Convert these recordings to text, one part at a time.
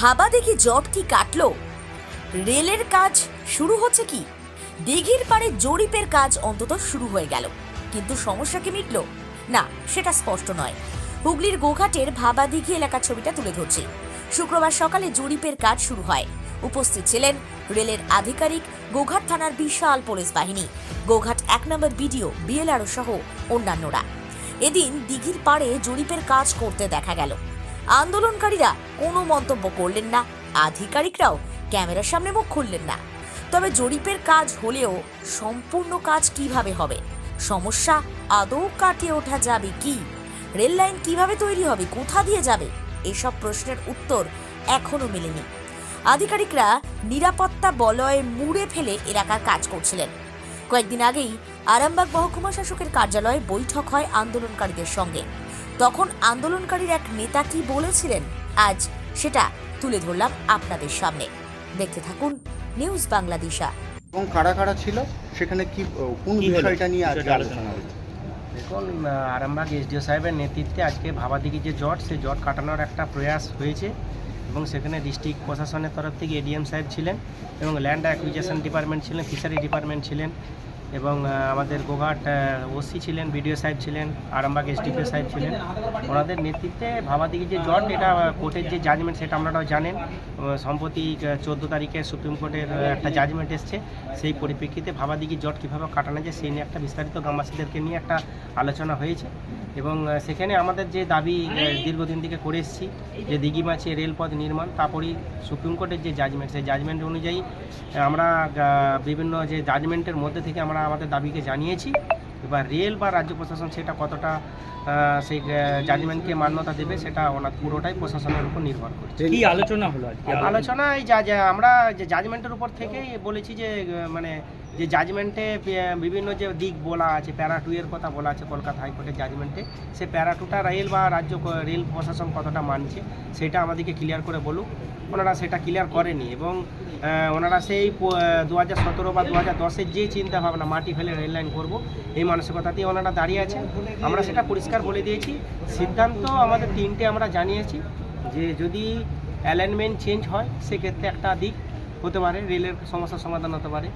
ভাবাদিঘি জট কি কাটলো? রেলের কাজ শুরু হচ্ছে কি? দিঘির পাড়ে জরিপের কাজ অন্তত শুরু হয়ে গেল, কিন্তু সমস্যা কি মিটলো? না, সেটা স্পষ্ট নয়। হুগলির গোঘাটের ভাবাদিঘি এলাকার ছবিটা তুলে ধরছি। শুক্রবার সকালে জরিপের কাজ শুরু হয়। উপস্থিত ছিলেন রেলের আধিকারিক, গোঘাট থানার বিশাল পুলিশ বাহিনী, গোঘাট 1 নম্বর বিডিও, বিএলআরও সহ অন্যান্যরা। এদিন দিঘির পাড়ে জরিপের কাজ করতে দেখা গেল। আন্দোলনকারীরা কোনো মন্তব্য করলেন না, আধিকারিকরাও ক্যামেরার সামনে মুখ খুললেন না। তবে জরিপের কাজ হলেও সম্পূর্ণ কাজ কিভাবে হবে? সমস্যা আদৌ কাটিয়ে ওঠা যাবে কি? রেল লাইন কিভাবে তৈরি হবে, কোথা দিয়ে যাবে? এসব প্রশ্নের উত্তর এখনো মেলেনি। আধিকারিকরা নিরাপত্তা বলয়ে মুড়ে ফেলে এলাকার কাজ করছিলেন। কয়েকদিন আগেই আরামবাগ মহকুমা শাসকের কার্যালয়ে বৈঠক হয় আন্দোলনকারীদের সঙ্গে। তখন আন্দোলনকারীর এক নেতা কি বলেছিলেন, আজ সেটা তুলে ধরলাম আপনাদের সামনে। দেখতে থাকুন নিউজ বাংলাদেশা। এবং কারা কারা ছিল সেখানে, কি কোন বিষয়টা নিয়ে আজকে আলোচনা হয়েছে? দেখুন, আরামবাগ এসডিও সাহেবের নেতৃত্বে আজকে ভাবাদিঘি যে জট, সেই জট কাটানোর একটা প্রয়াস হয়েছে এবং সেখানে ডিস্ট্রিক্ট প্রশাসনের তরফ থেকে এডিএম সাহেব ছিলেন এবং ল্যান্ড অ্যাকুইজিশন ডিপার্টমেন্ট ছিলেন, ফিশারি ডিপার্টমেন্ট ছিলেন এবং আমাদের গোঘাট ওসি ছিলেন, বিডিও সাহেব ছিলেন, আরামবাগ এসডিপিও সাহেব ছিলেন। ওনাদের নেতৃত্বে ভাবাদিঘি যে জট, এটা কোর্টের যে জাজমেন্ট সেটা আপনারাও জানেন। সম্প্রতি 14 তারিখে সুপ্রিম কোর্টের একটা জাজমেন্ট এসছে। সেই পরিপ্রেক্ষিতে ভাবাদিঘি জট কীভাবে কাটানো যায় সেই নিয়ে একটা বিস্তারিত গ্রামবাসীদেরকে নিয়ে একটা আলোচনা হয়েছে এবং সেখানে আমাদের যে দাবি দীর্ঘদিন থেকে করে এসেছি যে দিঘি মাছে রেলপথ নির্মাণ, তারপরেই সুপ্রিম কোর্টের যে জাজমেন্ট, সেই জাজমেন্ট অনুযায়ী আমরা বিভিন্ন যে জাজমেন্টের মধ্যে থেকে আমরা আমাদের দাবিকে জানিয়েছি। এবার রেল বা রাজ্য প্রশাসন সেটা কতটা সেই জাজমেন্টকে মান্যতা দেবে সেটা ওনার পুরোটাই প্রশাসনের উপর নির্ভর করছে। কি আলোচনা হলো আজকে? আলোচনায় আমরা যে জাজমেন্টের উপর থেকেই বলেছি যে মানে যে জাজমেন্টে বিভিন্ন যে দিক বলা আছে, প্যারা 2 এর কথা বলা আছে কলকাতা হাইকোর্টের জাজমেন্টে, সে প্যারা 2টা রেল বা রাজ্য রেল প্রশাসন কতটা মানছে সেটা আমাদেরকে ক্লিয়ার করে বলুক। ওনারা সেটা ক্লিয়ার করেনি এবং ওনারা সেই 2017 বা 2010-এর যে চিন্তা ভাবনা, মাটি ফেলে রেল লাইন করবো, এই মানসিকতাতেই ওনারা দাঁড়িয়ে আছে। আমরা সেটা পরিষ্কার বলে দিয়েছি। সিদ্ধান্ত আমাদের 3টে আমরা জানিয়েছি যে যদি অ্যালাইনমেন্ট চেঞ্জ হয় সেক্ষেত্রে একটা দিক হতে পারে, রেলের সমস্যার সমাধান হতে পারে,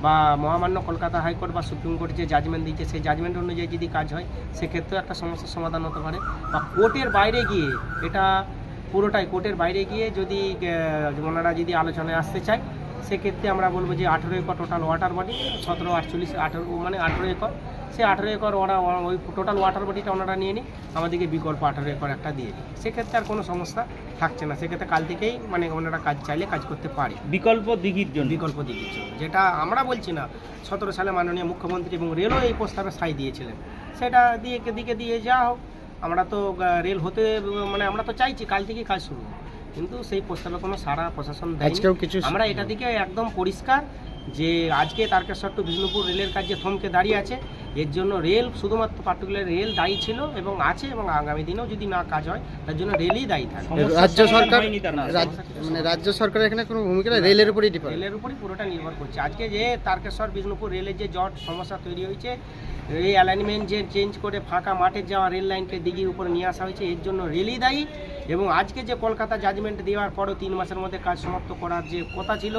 বা মহামান্য কলকাতা হাইকোর্ট বা সুপ্রিম কোর্ট যে জাজমেন্ট দিচ্ছে সেই জাজমেন্ট অনুযায়ী যদি কাজ হয় সেক্ষেত্রেও একটা সমস্যার সমাধান হতে পারে, বা কোর্টের বাইরে গিয়ে, এটা পুরোটাই কোর্টের বাইরে গিয়ে যদি ওনারা যদি আলোচনায় আসতে চায় সেক্ষেত্রে আমরা বলবো যে 18 একর টোটাল ওয়াটার বডি, 17, 48, 18 মানে 18 একর, সেই 18 একর ওরা ওই টোটাল ওয়াটার বডিটা ওনারা নিয়ে নিই, আমাদেরকে বিকল্প 18 একর একটা দিয়ে দিই, সেক্ষেত্রে আর কোনো সমস্যা থাকছে না। সেক্ষেত্রে কাল থেকেই মানে ওনারা কাজ চাইলে কাজ করতে পারে বিকল্প দিঘির জন্য, যেটা আমরা বলছি না। 17 সালে মাননীয় মুখ্যমন্ত্রী এবং রেলও এই প্রস্তাবে সাই দিয়েছিলেন, সেটা দিয়ে যা হোক। আমরা তো রেল হতে মানে আমরা তো চাইছি কাল থেকেই কাজ শুরু, কিন্তু সেই প্রস্তাবে কোনো সারা প্রশাসন দেয়নি। আমরা এটা দিকে একদম পরিষ্কার যে আজকে তারকেশ্বর টু বিষ্ণুপুর রেলের কাজ যে থমকে দাঁড়িয়ে আছে, এর জন্য রেল, শুধুমাত্র পার্টিকুলার রেল দায়ী ছিল এবং আছে, এবং আগামী দিনেও যদি না কাজ হয় তার জন্য রেলই দায়ী থাকবে। রাজ্য সরকার এখানে কোনো ভূমিকা নেই, রেলের উপরই পুরোটা নির্ভর করছে। আজকে যে তারকেশ্বর বিষ্ণুপুর রেলের যে জট সমস্যা তৈরি হয়েছে, এই অ্যালাইনমেন্ট যে চেঞ্জ করে ফাঁকা মাঠে যাওয়া রেল লাইনকে দিঘির উপরে নিয়ে আসা হয়েছে, এর জন্য রেলই দায়ী। এবং আজকে যে কলকাতা জাজমেন্ট দেওয়ার পরও 3 মাসের মধ্যে কাজ সমাপ্ত করার যে কথা ছিল,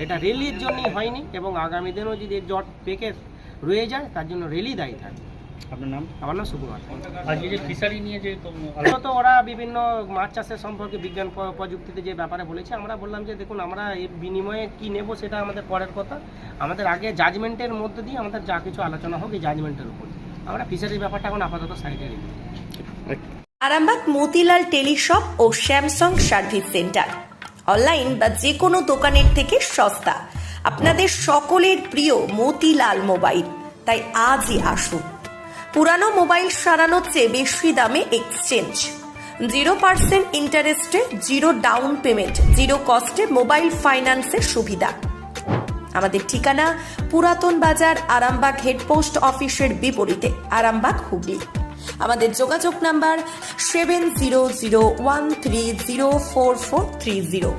এটা রেলের জন্যই হয়নি, এবং আগামী দিনেও যদি জট পেকে রয়ে যায় তার জন্য রেলই দায়ী থাকবে। আপনার নাম? আমার নাম সুকুমার। আজকে যে ফিশারি নিয়ে যে তো ওরা বিভিন্ন মাছ চাষের সম্পর্কে বিজ্ঞান প্রযুক্তিতে যে ব্যাপারে বলেছে, আমরা বললাম যে দেখুন আমরা এর বিনিময়ে কী নেব সেটা আমাদের পরের কথা। আমাদের আগে জাজমেন্টের মধ্যে দিয়ে আমাদের যা কিছু আলোচনা হোক এই জাজমেন্টের উপর। আমরা ফিশারির ব্যাপারটা এখন আপাতত সাইডে রেখে। আরামবাগ মতিলাল টেলিশপ ও স্যামসাং সার্ভিস সেন্টার, অনলাইন বা যে কোনো দোকানের থেকে সস্তা। আপনাদের সকলের প্রিয় মতিলাল মোবাইল, তাই আজই আসুন। পুরানো মোবাইল সারানোর চেয়ে বেশি দামে এক্সচেঞ্জ, 0% ইন্টারেস্টে, 0 ডাউন পেমেন্ট, 0 কস্টে মোবাইল ফাইন্যান্সের সুবিধা। আমাদের ঠিকানা পুরাতন বাজার, আরামবাগ হেডপোস্ট অফিসের বিপরীতে, আরামবাগ, হুগলি। আমাদের যোগাযোগ নাম্বার 7001304430।